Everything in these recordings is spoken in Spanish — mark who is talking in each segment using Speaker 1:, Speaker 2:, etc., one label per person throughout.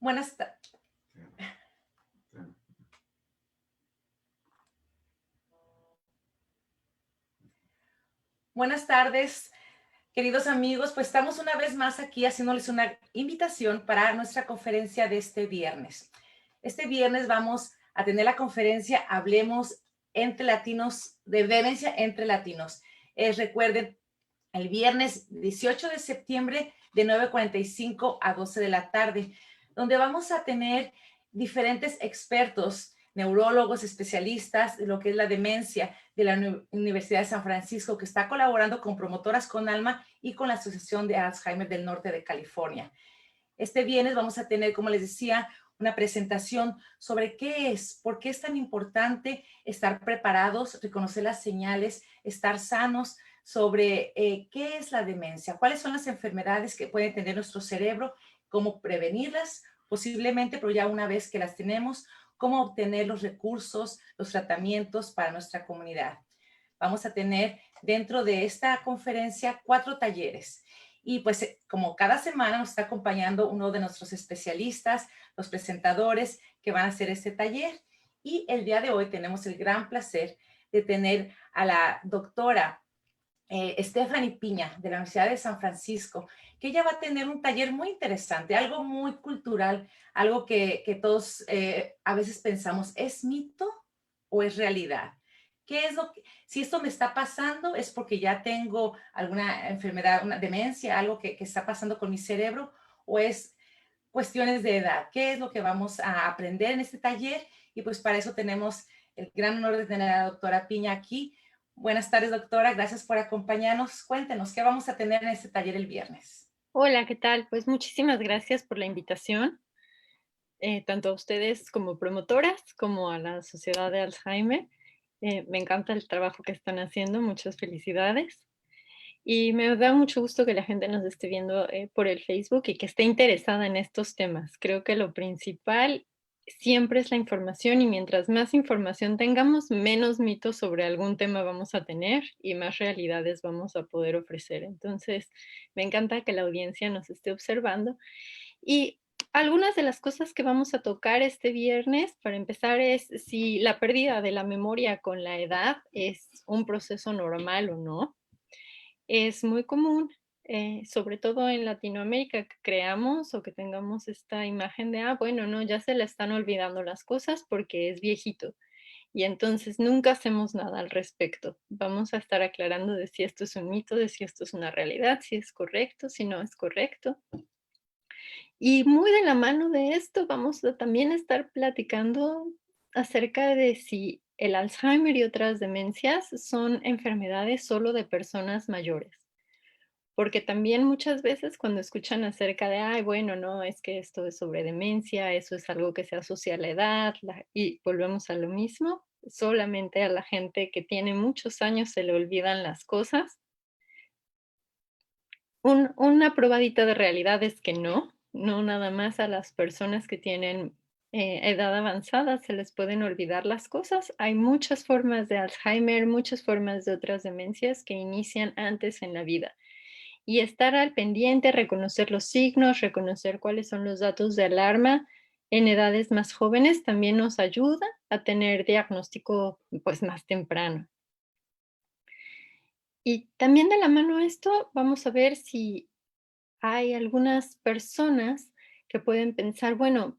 Speaker 1: Buenas, ta- Buenas tardes, queridos amigos. Pues estamos una vez más aquí haciéndoles una invitación para nuestra conferencia de este viernes. Este viernes vamos a tener la conferencia Hablemos entre Latinos, de demencia entre latinos. Recuerden, el viernes 18 de septiembre de 9:45 a 12 de la tarde, donde vamos a tener diferentes expertos, neurólogos, especialistas de lo que es la demencia de la Universidad de San Francisco, que está colaborando con Promotoras con Alma y con la Asociación de Alzheimer del Norte de California. Este viernes vamos a tener, como les decía, una presentación sobre qué es, por qué es tan importante estar preparados, reconocer las señales, estar sanos, sobre qué es la demencia, cuáles son las enfermedades que puede tener nuestro cerebro, cómo prevenirlas posiblemente, pero ya una vez que las tenemos, cómo obtener los recursos, los tratamientos para nuestra comunidad. Vamos a tener dentro de esta conferencia 4 talleres. Y pues como cada semana nos está acompañando uno de nuestros especialistas, los presentadores que van a hacer este taller. Y el día de hoy tenemos el gran placer de tener a la doctora Stephanie Piña de la Universidad de San Francisco, que ella va a tener un taller muy interesante, algo muy cultural, algo que todos a veces pensamos, ¿es mito o es realidad? ¿Qué es lo que, si esto me está pasando, es porque ya tengo alguna enfermedad, una demencia, algo que está pasando con mi cerebro, o es cuestiones de edad? ¿Qué es lo que vamos a aprender en este taller? Y pues para eso tenemos el gran honor de tener a la doctora Piña aquí. Buenas tardes, doctora. Gracias por acompañarnos. Cuéntenos, ¿qué vamos a tener en este taller el viernes?
Speaker 2: Hola, ¿qué tal? Pues muchísimas gracias por la invitación, tanto a ustedes como promotoras, como a la Sociedad de Alzheimer. Me encanta el trabajo que están haciendo, muchas felicidades. Y me da mucho gusto que la gente nos esté viendo por el Facebook y que esté interesada en estos temas. Creo que lo principal siempre es la información y mientras más información tengamos, menos mitos sobre algún tema vamos a tener y más realidades vamos a poder ofrecer. Entonces, me encanta que la audiencia nos esté observando. Y algunas de las cosas que vamos a tocar este viernes, para empezar, es si la pérdida de la memoria con la edad es un proceso normal o no. Es muy común, sobre todo en Latinoamérica, que creamos o que tengamos esta imagen de, bueno, no, ya se le están olvidando las cosas porque es viejito. Y entonces nunca hacemos nada al respecto. Vamos a estar aclarando de si esto es un mito, de si esto es una realidad, si es correcto, si no es correcto. Y muy de la mano de esto, vamos a también estar platicando acerca de si el Alzheimer y otras demencias son enfermedades solo de personas mayores. Porque también muchas veces cuando escuchan acerca de, ay, bueno, no, es que esto es sobre demencia, eso es algo que se asocia a la edad, y volvemos a lo mismo, solamente a la gente que tiene muchos años se le olvidan las cosas. Una probadita de realidad es que no nada más a las personas que tienen edad avanzada se les pueden olvidar las cosas. Hay muchas formas de Alzheimer, muchas formas de otras demencias que inician antes en la vida. Y estar al pendiente, reconocer los signos, reconocer cuáles son los datos de alarma en edades más jóvenes también nos ayuda a tener diagnóstico, pues, más temprano. Y también de la mano a esto, vamos a ver si hay algunas personas que pueden pensar, bueno,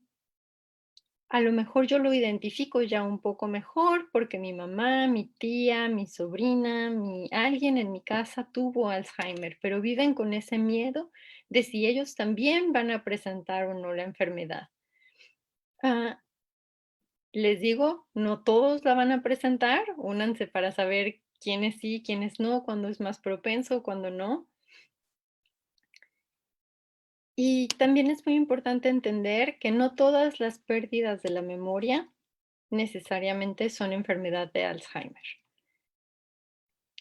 Speaker 2: a lo mejor yo lo identifico ya un poco mejor porque mi mamá, mi tía, mi sobrina, alguien en mi casa tuvo Alzheimer, pero viven con ese miedo de si ellos también van a presentar o no la enfermedad. Ah, Les digo, no todos la van a presentar, únanse para saber quiénes sí, quiénes no, cuándo es más propenso, cuándo no. Y también es muy importante entender que no todas las pérdidas de la memoria necesariamente son enfermedad de Alzheimer.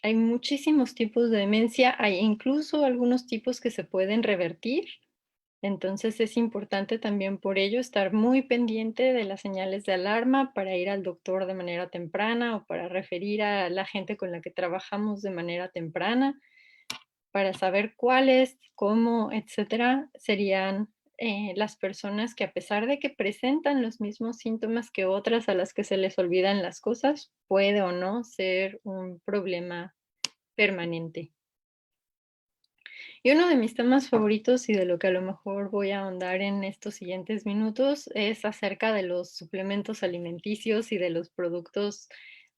Speaker 2: Hay muchísimos tipos de demencia, hay incluso algunos tipos que se pueden revertir, entonces es importante también por ello estar muy pendiente de las señales de alarma para ir al doctor de manera temprana o para referir a la gente con la que trabajamos de manera temprana, para saber cuáles, cómo, etcétera, serían las personas que a pesar de que presentan los mismos síntomas que otras a las que se les olvidan las cosas, puede o no ser un problema permanente. Y uno de mis temas favoritos y de lo que a lo mejor voy a ahondar en estos siguientes minutos es acerca de los suplementos alimenticios y de los productos,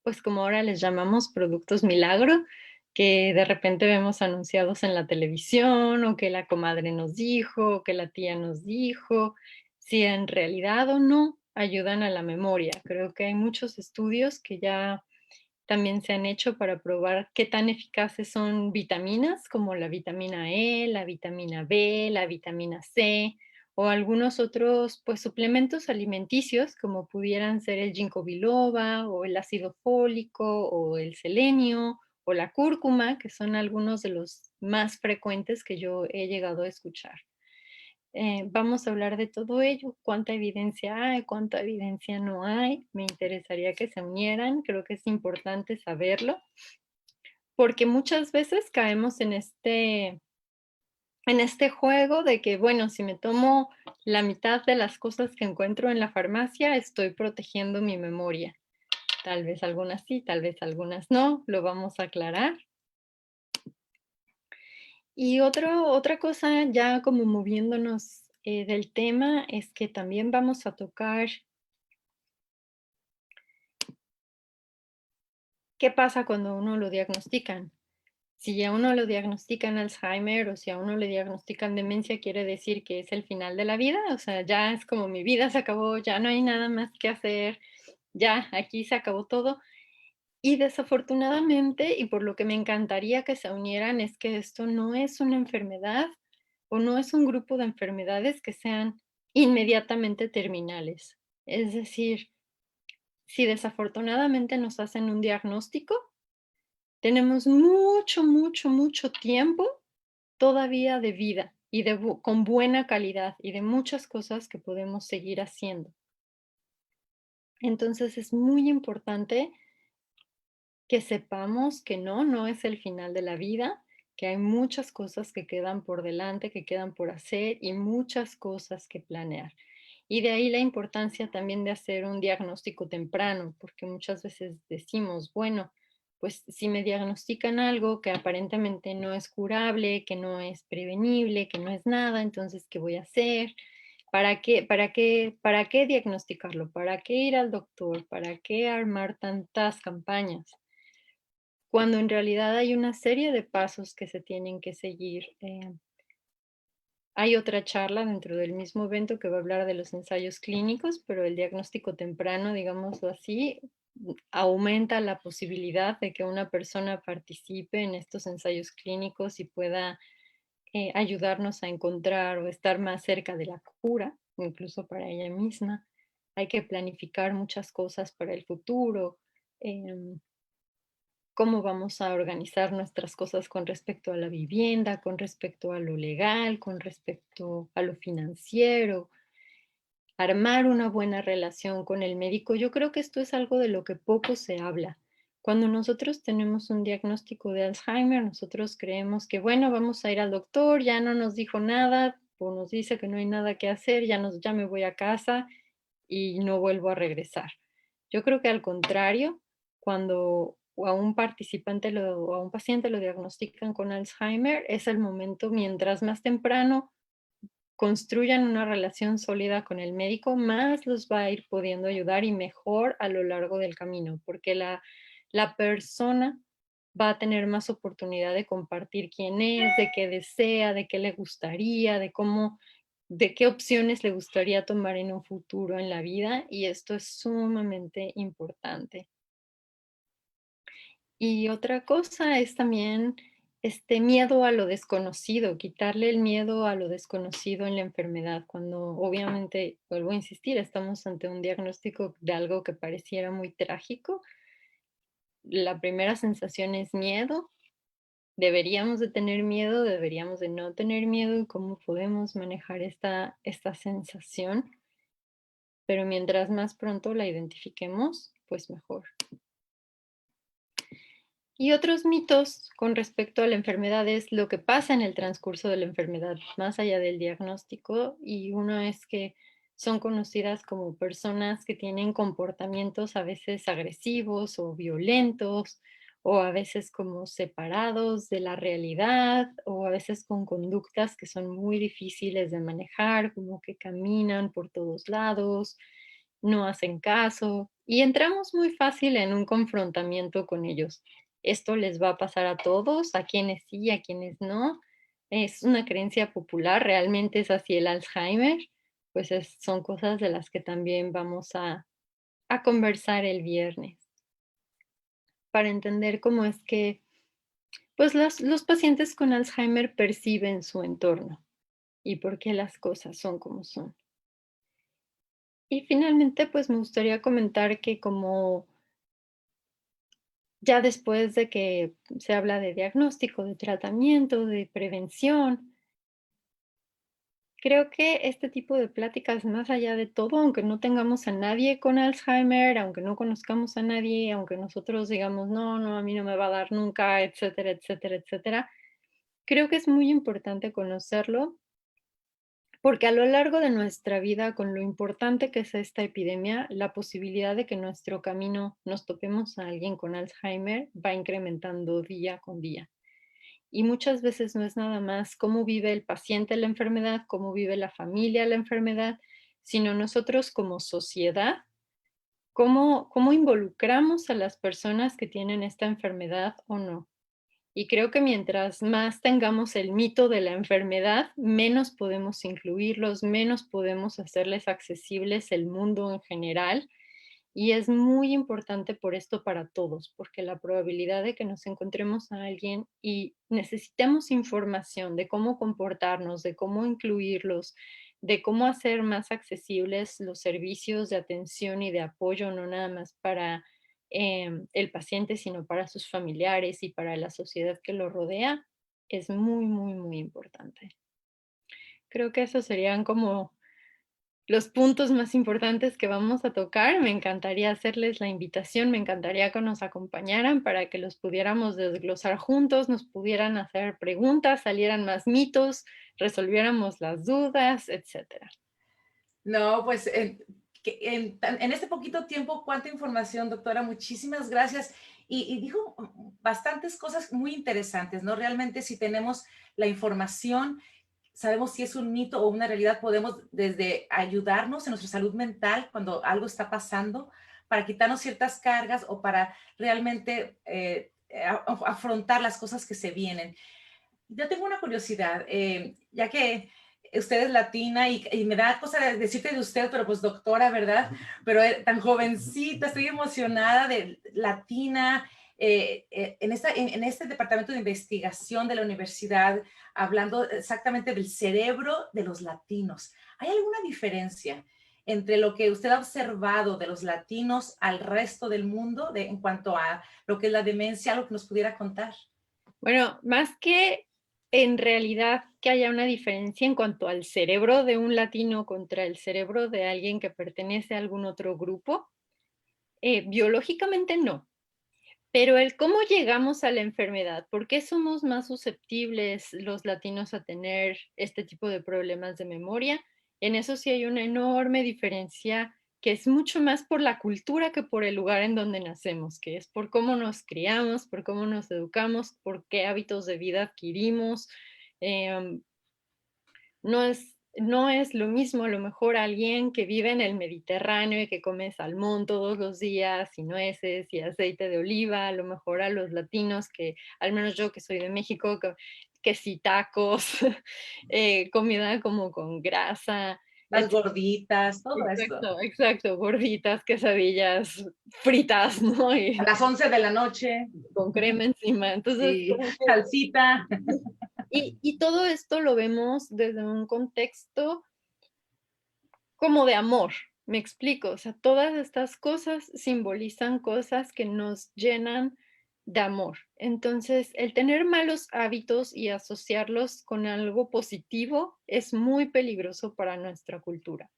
Speaker 2: pues como ahora les llamamos productos milagro, que de repente vemos anunciados en la televisión o que la comadre nos dijo, o que la tía nos dijo, si en realidad o no ayudan a la memoria. Creo que hay muchos estudios que ya también se han hecho para probar qué tan eficaces son vitaminas, como la vitamina E, la vitamina B, la vitamina C, o algunos otros, pues, suplementos alimenticios, como pudieran ser el ginkgo biloba, o el ácido fólico, o el selenio, o la cúrcuma, que son algunos de los más frecuentes que yo he llegado a escuchar. Vamos a hablar de todo ello, cuánta evidencia hay, cuánta evidencia no hay. Me interesaría que se unieran, creo que es importante saberlo, porque muchas veces caemos en este juego de que, bueno, si me tomo la mitad de las cosas que encuentro en la farmacia, estoy protegiendo mi memoria. Tal vez algunas sí, tal vez algunas no, lo vamos a aclarar. Y otra cosa, ya como moviéndonos del tema, es que también vamos a tocar qué pasa cuando a uno lo diagnostican. Si a uno lo diagnostican Alzheimer o si a uno le diagnostican demencia, quiere decir que es el final de la vida, o sea, ya es como mi vida se acabó, ya no hay nada más que hacer, ya aquí se acabó todo. Y desafortunadamente, y por lo que me encantaría que se unieran, es que esto no es una enfermedad o no es un grupo de enfermedades que sean inmediatamente terminales. Es decir, si desafortunadamente nos hacen un diagnóstico, tenemos mucho, mucho, mucho tiempo todavía de vida y con buena calidad y de muchas cosas que podemos seguir haciendo. Entonces es muy importante que sepamos que no es el final de la vida, que hay muchas cosas que quedan por delante, que quedan por hacer y muchas cosas que planear. Y de ahí la importancia también de hacer un diagnóstico temprano, porque muchas veces decimos, bueno, pues si me diagnostican algo que aparentemente no es curable, que no es prevenible, que no es nada, entonces, ¿qué voy a hacer? ¿Para qué diagnosticarlo? ¿Para qué ir al doctor? ¿Para qué armar tantas campañas? Cuando en realidad hay una serie de pasos que se tienen que seguir. Hay otra charla dentro del mismo evento que va a hablar de los ensayos clínicos, pero el diagnóstico temprano, digámoslo así, aumenta la posibilidad de que una persona participe en estos ensayos clínicos y pueda ayudarnos a encontrar o estar más cerca de la cura, incluso para ella misma. Hay que planificar muchas cosas para el futuro. em, Cómo vamos a organizar nuestras cosas con respecto a la vivienda, con respecto a lo legal, con respecto a lo financiero, armar una buena relación con el médico. Yo creo que esto es algo de lo que poco se habla. Cuando nosotros tenemos un diagnóstico de Alzheimer, nosotros creemos que, bueno, vamos a ir al doctor, ya no nos dijo nada, o nos dice que no hay nada que hacer, ya me voy a casa y no vuelvo a regresar. Yo creo que al contrario, cuando a un participante o a un paciente lo diagnostican con Alzheimer, es el momento, mientras más temprano construyan una relación sólida con el médico, más los va a ir pudiendo ayudar y mejor a lo largo del camino, porque la persona va a tener más oportunidad de compartir quién es, de qué desea, de qué le gustaría, de qué opciones le gustaría tomar en un futuro en la vida, y esto es sumamente importante. Y otra cosa es también este miedo a lo desconocido, quitarle el miedo a lo desconocido en la enfermedad, cuando obviamente, vuelvo a insistir, estamos ante un diagnóstico de algo que pareciera muy trágico. La primera sensación es miedo. Deberíamos de tener miedo, deberíamos de no tener miedo, y cómo podemos manejar esta sensación, pero mientras más pronto la identifiquemos, pues mejor. Y otros mitos con respecto a la enfermedad es lo que pasa en el transcurso de la enfermedad, más allá del diagnóstico, y uno es que son conocidas como personas que tienen comportamientos a veces agresivos o violentos, o a veces como separados de la realidad, o a veces con conductas que son muy difíciles de manejar, como que caminan por todos lados, no hacen caso, y entramos muy fácil en un confrontamiento con ellos. Esto les va a pasar a todos, a quienes sí, a quienes no. Es una creencia popular, realmente es así el Alzheimer, pues son cosas de las que también vamos a conversar el viernes para entender cómo es que pues los pacientes con Alzheimer perciben su entorno y por qué las cosas son como son. Y finalmente, pues me gustaría comentar que como ya después de que se habla de diagnóstico, de tratamiento, de prevención, creo que este tipo de pláticas, más allá de todo, aunque no tengamos a nadie con Alzheimer, aunque no conozcamos a nadie, aunque nosotros digamos, no, no, a mí no me va a dar nunca, etcétera, etcétera, etcétera, creo que es muy importante conocerlo porque a lo largo de nuestra vida, con lo importante que es esta epidemia, la posibilidad de que en nuestro camino nos topemos a alguien con Alzheimer va incrementando día con día. Y muchas veces no es nada más cómo vive el paciente la enfermedad, cómo vive la familia la enfermedad, sino nosotros como sociedad, cómo involucramos a las personas que tienen esta enfermedad o no. Y creo que mientras más tengamos el mito de la enfermedad, menos podemos incluirlos, menos podemos hacerles accesibles el mundo en general. Y es muy importante por esto para todos, porque la probabilidad de que nos encontremos a alguien y necesitemos información de cómo comportarnos, de cómo incluirlos, de cómo hacer más accesibles los servicios de atención y de apoyo, no nada más para el paciente, sino para sus familiares y para la sociedad que lo rodea, es muy, muy, muy importante. Creo que esos serían como los puntos más importantes que vamos a tocar. Me encantaría hacerles la invitación, me encantaría que nos acompañaran para que los pudiéramos desglosar juntos, nos pudieran hacer preguntas, salieran más mitos, resolviéramos las dudas, etcétera.
Speaker 1: No, pues en este poquito tiempo, cuánta información, doctora, muchísimas gracias. Y dijo bastantes cosas muy interesantes, ¿no? Realmente si tenemos la información, sabemos si es un mito o una realidad, podemos desde ayudarnos en nuestra salud mental cuando algo está pasando, para quitarnos ciertas cargas o para realmente afrontar las cosas que se vienen. Yo tengo una curiosidad, ya que usted es latina y me da cosa de decirte de usted, pero pues doctora, ¿verdad? Pero tan jovencita, estoy emocionada de latina, en este departamento de investigación de la universidad, hablando exactamente del cerebro de los latinos. ¿Hay alguna diferencia entre lo que usted ha observado de los latinos al resto del mundo en cuanto a lo que es la demencia, algo que nos pudiera contar?
Speaker 2: Bueno, más que en realidad que haya una diferencia en cuanto al cerebro de un latino contra el cerebro de alguien que pertenece a algún otro grupo, biológicamente no. Pero el cómo llegamos a la enfermedad, ¿por qué somos más susceptibles los latinos a tener este tipo de problemas de memoria? En eso sí hay una enorme diferencia que es mucho más por la cultura que por el lugar en donde nacemos, que es por cómo nos criamos, por cómo nos educamos, por qué hábitos de vida adquirimos. Em, no es lo mismo, a lo mejor alguien que vive en el Mediterráneo y que come salmón todos los días y nueces y aceite de oliva, a lo mejor a los latinos que, al menos yo que soy de México, que sí tacos, comida como con grasa,
Speaker 1: Las gorditas, todo esto.
Speaker 2: exacto, exacto, gorditas, quesadillas fritas, ¿no?
Speaker 1: A
Speaker 2: Y
Speaker 1: las 11 de la noche,
Speaker 2: con crema encima. Entonces,
Speaker 1: sí,
Speaker 2: como que
Speaker 1: salsita.
Speaker 2: y todo esto lo vemos desde un contexto como de amor, me explico, o sea, todas estas cosas simbolizan cosas que nos llenan de amor. Entonces, el tener malos hábitos y asociarlos con algo positivo es muy peligroso para nuestra cultura.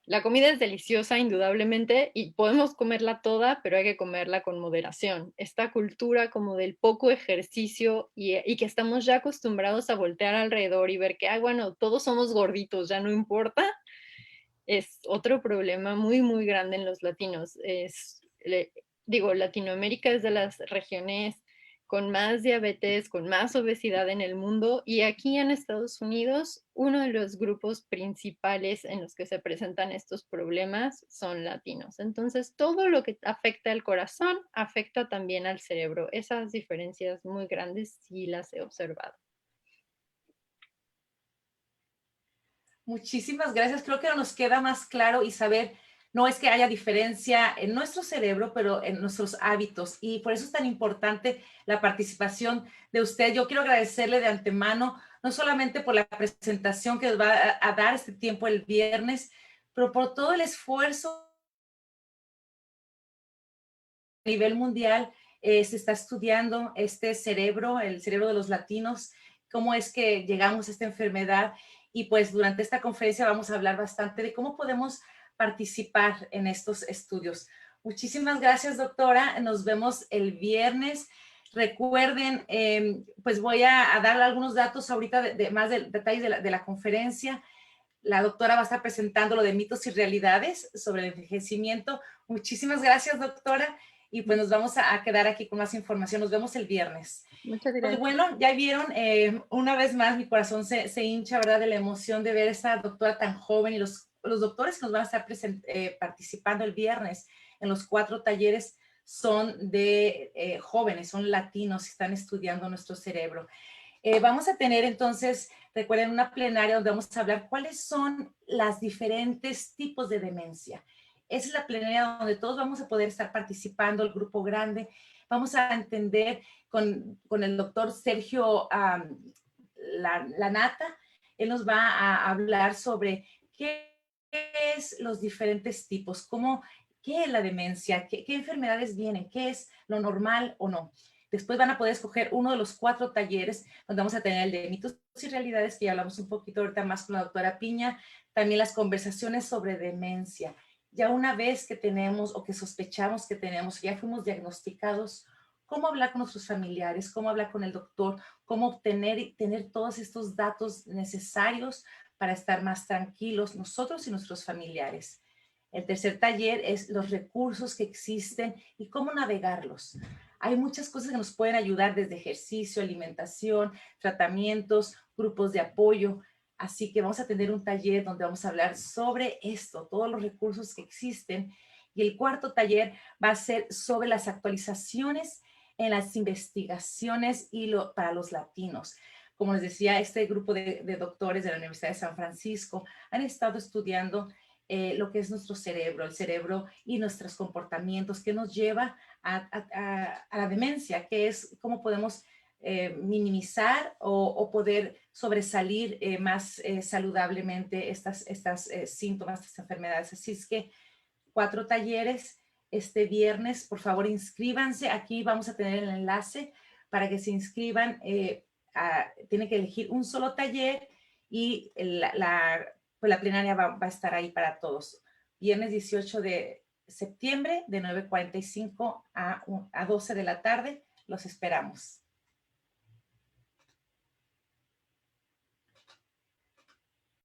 Speaker 2: La comida es deliciosa, indudablemente, y podemos comerla toda, pero hay que comerla con moderación. Esta cultura como del poco ejercicio y que estamos ya acostumbrados a voltear alrededor y ver que, ay, bueno, todos somos gorditos, ya no importa, es otro problema muy, muy grande en los latinos. Digo, Latinoamérica es de las regiones con más diabetes, con más obesidad en el mundo, y aquí en Estados Unidos, uno de los grupos principales en los que se presentan estos problemas son latinos. Entonces, todo lo que afecta al corazón afecta también al cerebro. Esas diferencias muy grandes sí las he observado.
Speaker 1: Muchísimas gracias. Creo que nos queda más claro y saber, no es que haya diferencia en nuestro cerebro, pero en nuestros hábitos. Y por eso es tan importante la participación de usted. Yo quiero agradecerle de antemano, no solamente por la presentación que nos va a dar este tiempo el viernes, pero por todo el esfuerzo a nivel mundial. Se está estudiando este cerebro, el cerebro de los latinos, cómo es que llegamos a esta enfermedad. Y pues durante esta conferencia vamos a hablar bastante de cómo podemos participar en estos estudios. Muchísimas gracias, doctora. Nos vemos el viernes. Recuerden, pues voy a dar algunos datos ahorita de más detalles de la conferencia. La doctora va a estar presentando lo de mitos y realidades sobre el envejecimiento. Muchísimas gracias, doctora. Y pues nos vamos a quedar aquí con más información. Nos vemos el viernes.
Speaker 2: Muchas
Speaker 1: Pues
Speaker 2: gracias.
Speaker 1: bueno, ya vieron, una vez más mi corazón se hincha, ¿verdad? De la emoción de ver a esta doctora tan joven y los doctores que nos van a estar participando el viernes en los 4 talleres son de jóvenes, son latinos que están estudiando nuestro cerebro. Vamos a tener entonces, recuerden, una plenaria donde vamos a hablar cuáles son los diferentes tipos de demencia. Esa es la plenaria donde todos vamos a poder estar participando, el grupo grande. Vamos a entender con el doctor Sergio Lanata. Él nos va a hablar sobre qué es los diferentes tipos, qué es la demencia, qué enfermedades vienen, qué es lo normal o no. Después van a poder escoger uno de los 4 talleres donde vamos a tener el de mitos y realidades, que ya hablamos un poquito ahorita más con la doctora Piña, también las conversaciones sobre demencia. Ya una vez que tenemos o que sospechamos que tenemos, ya fuimos diagnosticados, cómo hablar con nuestros familiares, cómo hablar con el doctor, cómo obtener y tener todos estos datos necesarios para estar más tranquilos nosotros y nuestros familiares. El tercer taller es los recursos que existen y cómo navegarlos. Hay muchas cosas que nos pueden ayudar desde ejercicio, alimentación, tratamientos, grupos de apoyo. Así que vamos a tener un taller donde vamos a hablar sobre esto, todos los recursos que existen. Y el cuarto taller va a ser sobre las actualizaciones en las investigaciones para los latinos. Como les decía, este grupo de doctores de la Universidad de San Francisco han estado estudiando lo que es nuestro cerebro, el cerebro y nuestros comportamientos, que nos lleva a la demencia, que es cómo podemos minimizar o poder sobresalir más saludablemente estas síntomas, estas enfermedades. Así es que 4 talleres este viernes. Por favor, inscríbanse. Aquí vamos a tener el enlace para que se inscriban. Tienen que elegir un solo taller y pues la plenaria va a estar ahí para todos. Viernes 18 de septiembre de 9:45 a 12 de la tarde. Los esperamos.